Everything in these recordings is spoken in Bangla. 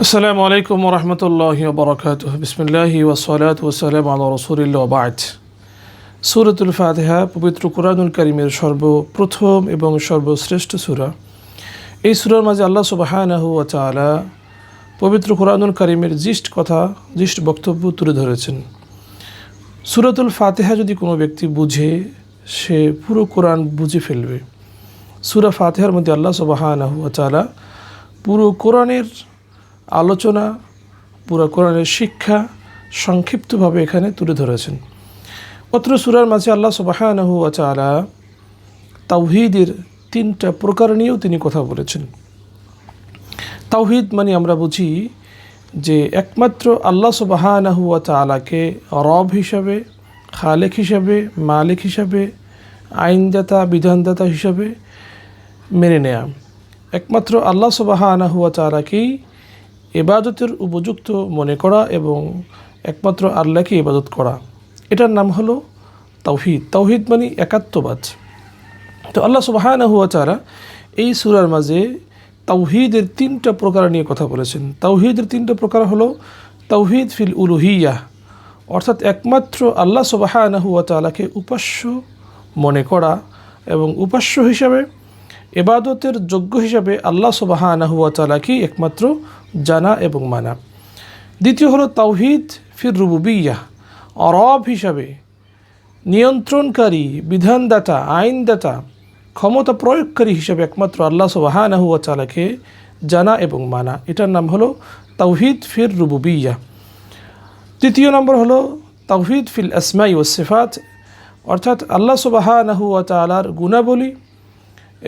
আসসালামু আলাইকুম ওরহমতুল্লাহি ওবরাকাতুহ। বিসমিল্লাহি ওয়াসসালাতু ওয়াসসালামু আলা রাসূলিল্লাহ ওয়া বা'দ। সূরাতুল ফাতিহা পবিত্র কুরআনুল কারীমের সর্বপ্রথম এবং সর্বশ্রেষ্ঠ সূরা। এই সূরার মাঝে আল্লাহ সুবহানাহু ওয়া তাআলা পবিত্র কুরআনুল কারীমের জিষ্ট বক্তব্য তুলে ধরেছেন। সূরাতুল ফাতিহা যদি কোনো ব্যক্তি বুঝে, সে পুরো কোরআন বুঝে ফেলবে। সূরা ফাতিহার মধ্যে আল্লাহ সুবহানাহু ওয়া তাআলা পুরো কোরআনের আলোচনা, পুরো কোরআনের শিক্ষা সংক্ষিপ্তভাবে এখানে তুলে ধরেছেন। অত্র সূরার মাঝে আল্লাহ সুবহানাহু ওয়া তাআলা তাওহীদের তিনটা প্রকার নিয়েও তিনি কথা বলেছেন। তাওহীদ মানে আমরা বুঝি যে একমাত্র আল্লাহ সুবহানাহু ওয়া তাআলাকে রব হিসাবে, খালেক হিসাবে, মালিক হিসাবে, আইনদাতা, বিধানদাতা হিসাবে মেনে নেয়া। একমাত্র আল্লাহ সুবহানাহু ওয়া তাআলাকেই ইবাদতের উপযুক্ত মনে করা এবং একমাত্র আল্লাহকে ইবাদত করা, এটার নাম হলো তাওহীদ। তাওহীদ মানে একাত্মবাদ। তো আল্লাহ সুবহানাহু ওয়া তাআলা এই সূরার মাঝে তাওহীদের তিনটা প্রকার নিয়ে কথা বলেছেন। তাওহীদের তিনটা প্রকার হলো তাওহীদ ফিল উলুহিয়াহ, অর্থাৎ একমাত্র আল্লাহ সুবহানাহু ওয়া তাআলাকে উপাস্য মনে করা এবং উপাস্য হিসাবে, ইবাদতের যোগ্য হিসাবে আল্লাহ সুবহানাহু ওয়া তাআলাকে একমাত্র জানা এবং মানা। দ্বিতীয় হলো তাওহীদ ফির রুবুবিয়্যাহ, রব হিসাবে, নিয়ন্ত্রণকারী, বিধানদাতা, আইনদাতা, ক্ষমতা প্রয়োগকারী হিসাবে একমাত্র আল্লাহ সুবহানাহু ওয়া তাআলাকে জানা এবং মানা, এটার নাম হলো তাওহীদ ফির রুবুবিয়্যাহ। তৃতীয় নম্বর হলো তাওহীদ ফিল আসমাই ওয়াস সিফাত, অর্থাৎ আল্লাহ সুবহানাহু ওয়া তাআলার গুণাবলী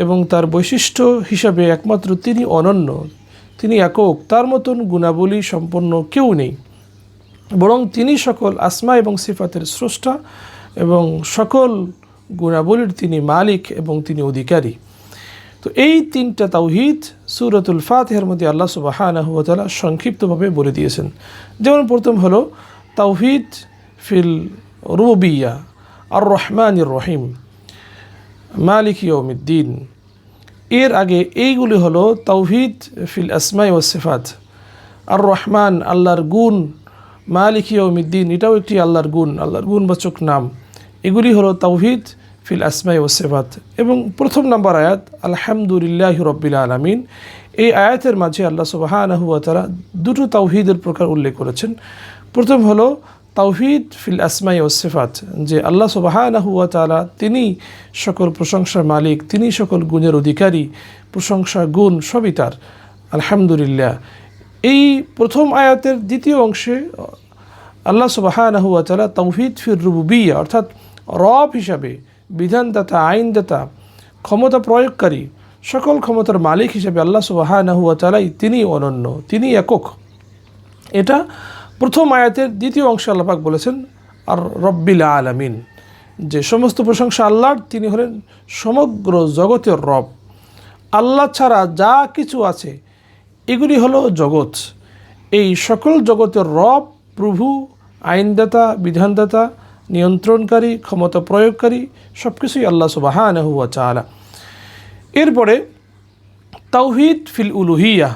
এবং তার বৈশিষ্ট্য হিসাবে একমাত্র তিনি অনন্য, তিনি একক, তার মতন গুণাবলী সম্পন্ন কেউ নেই, বরং তিনি সকল আসমা এবং সিফাতের স্রষ্টা এবং সকল গুণাবলীর তিনি মালিক এবং তিনি অধিকারী। তো এই তিনটা তাওহীদ সূরাতুল ফাতিহার মধ্যে আল্লাহ সুবহানাহু ওয়া তাআলা সংক্ষিপ্তভাবে বলে দিয়েছেন। যেমন প্রথম হলো তাওহীদ ফিল রুবুবিয়্যাহ, আর রহমানির রহিম, মালিক ইয়াউমিদ্দিন। এর আগে এইগুলি হলো তাওহীদ ফিল আসমাই ওয়াস সিফাত। আর রহমান আল্লাহর গুণ, মালিক ইয়াউমিদ্দিন এটাও একটি আল্লাহর গুণবাচক নাম। এগুলি হলো তাওহীদ ফিল আসমাই ওয়াস সিফাত। এবং প্রথম নাম্বার আয়াত আলহামদুলিল্লাহি রাব্বিল আলামিন, এই আয়াতের মাঝে আল্লাহ সুবহানাহু ওয়া তাআলা দুটো তাওহীদের প্রকার উল্লেখ করেছেন। প্রথম হলো তাওহীদ ফিল আসমাই ওয়াস সিফাত, যে আল্লাহ সুবহানাহু ওয়া তাআলা তিনি সকল প্রশংসার মালিক, তিনি সকল গুণের অধিকারী, প্রশংসা গুণ সবই তার, আলহামদুলিল্লাহ। এই প্রথম আয়াতের দ্বিতীয় অংশে আল্লাহ সুবহানাহু ওয়া তাআলা তাওহীদ ফির রুবুবিয়্যাহ, অর্থাৎ রব হিসাবে, বিধানদাতা, আইনদাতা, ক্ষমতা প্রয়োগকারী, সকল ক্ষমতার মালিক হিসাবে আল্লাহ সুবহানাহু ওয়া তাআলাই তিনি অনন্য, তিনি একক। এটা প্রথম আয়াতের দ্বিতীয় অংশে আল্লাহ পাক বলেছেন আর রব্বিল আলামিন, যে সমস্ত প্রশংসা আল্লাহর, তিনি হলেন সমগ্র জগতের রব। আল্লাহ ছাড়া যা কিছু আছে এগুলি হলো জগৎ। এই সকল জগতের রব, প্রভু, আইনদাতা, বিধানদাতা, নিয়ন্ত্রণকারী, ক্ষমতা প্রয়োগকারী সব কিছুই আল্লাহ সুবহানাহু ওয়া তাআলা। এরপরে তাওহীদ ফিল উলুহিয়াহ,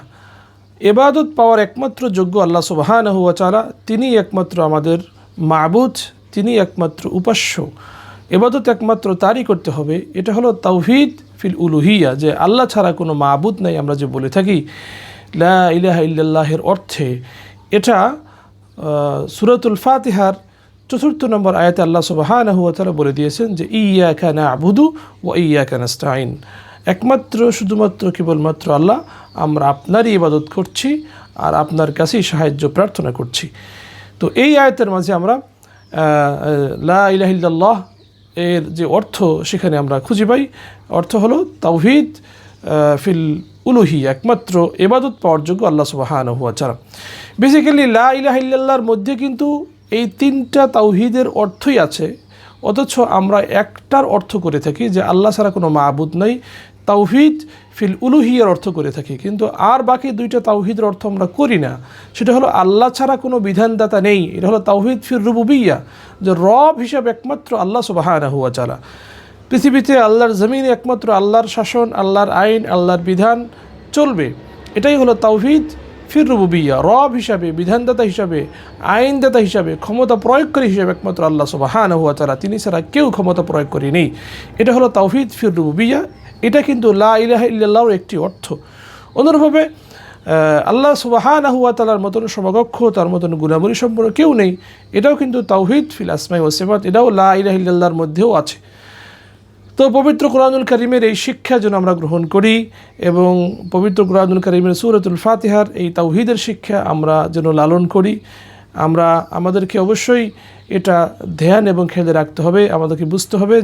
ইবাদত পাওয়ার একমাত্র যোগ্য আল্লাহ সুবহানাহু ওয়া তাআলা, তিনি একমাত্র আমাদের মাবুদ, তিনি একমাত্র উপাস্য, ইবাদত একমাত্র তারই করতে হবে। এটা হলো তাওহীদ ফিল উলুহিয়া, যে আল্লাহ ছাড়া কোনো মাবুদ নাই আমরা যে বলে থাকি লা ইলাহা ইল্লাল্লাহের অর্থে। এটা সূরাতুল ফাতিহার ৪র্থ নম্বর আয়াতে আল্লাহ সুবহানাহু ওয়া তাআলা বলে দিয়েছেন যে ইয়্যাকা না'বুদু ওয়া ইয়্যাকা নাস্তাঈন, একমাত্র শুধুমাত্র কেবলমাত্র আল্লাহ, আমরা আপনারই ইবাদত করছি আর আপনার কাছেই সাহায্য প্রার্থনা করছি। তো এই আয়াতের মাঝে আমরা লা ইলাহা ইল্লাল্লাহ এর যে অর্থ সেখানে আমরা খুঁজে পাই। অর্থ হলো তাওহীদ ফিল উলুহিয়া, একমাত্র ইবাদত পাওয়ার যোগ্য আল্লাহ সুবহানাহু ওয়া তাআলা। বেসিক্যালি লা ইলাহা ইল্লাল্লাহর মধ্যে কিন্তু এই তিনটা তাওহীদের অর্থই আছে, অথচ আমরা একটার অর্থ করে থাকি যে আল্লাহ ছাড়া কোনো মাবুদ নাই, তাওহীদ ফিল উলুহিয়ার অর্থ করে থাকি, কিন্তু আর বাকি দুইটা তাওহীদের অর্থ আমরা করি না। সেটা হলো আল্লাহ ছাড়া কোনো বিধানদাতা নেই, এটা হলো তাওহীদ ফির রুবুবিয়্যাহ, যে রব হিসাবে একমাত্র আল্লাহ সুবহানাহু ওয়া তাআলা। পৃথিবীতে আল্লাহর জমিনে একমাত্র আল্লাহর শাসন, আল্লাহর আইন, আল্লাহর বিধান চলবে, এটাই হলো তাওহীদ ফির রুবুবিয়্যা, রব হিসাবে, বিধানদাতা হিসাবে, আইনদাতা হিসাবে, ক্ষমতা প্রয়োগকারী হিসাবে একমাত্র আল্লাহ সুবহানাহু ওয়া তাআলা, তিনি ছাড়া কেউ ক্ষমতা প্রয়োগ করে নেই। এটা হলো তাওহীদ ফির রুবুবিয়্যা। এটা কিন্তু লা ইলাহা ইল্লাল্লাহর একটি অর্থ। অনুরূপভাবে আল্লাহ সুবহানাহু ওয়া তাআলার মতন সমকক্ষ, তার মতন গুণাবলী সম্পন্ন কেউ নেই, এটাও কিন্তু তাওহীদ ফিল আসমাই ওয়াস সিফাত, এটাও লা ইলাহা ইল্লাল্লাহর মধ্যেও আছে। তো পবিত্র কোরআনুল কারীমের এই শিক্ষা যেন আমরা গ্রহণ করি এবং পবিত্র কোরআনুল কারীমের সূরাতুল ফাতিহার এই তাওহীদের শিক্ষা আমরা যেন লালন করি। আমাদেরকে অবশ্যই এটা ধ্যান এবং খেয়ালে রাখতে হবে। আমাদেরকে বুঝতে হবে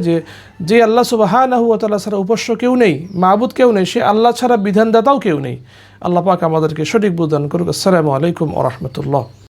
যে আল্লাহ সুবহানাহু ওয়া তাআলা ছাড়া উপাস্য কেউ নেই, মাবুদ কেউ নেই, সে আল্লাহ ছাড়া বিধানদাতাও কেউ নেই। আল্লাহ পাক আমাদেরকে সঠিক বুঝ দান করুক। আসসালামু আলাইকুম ওয়া রাহমাতুল্লাহ।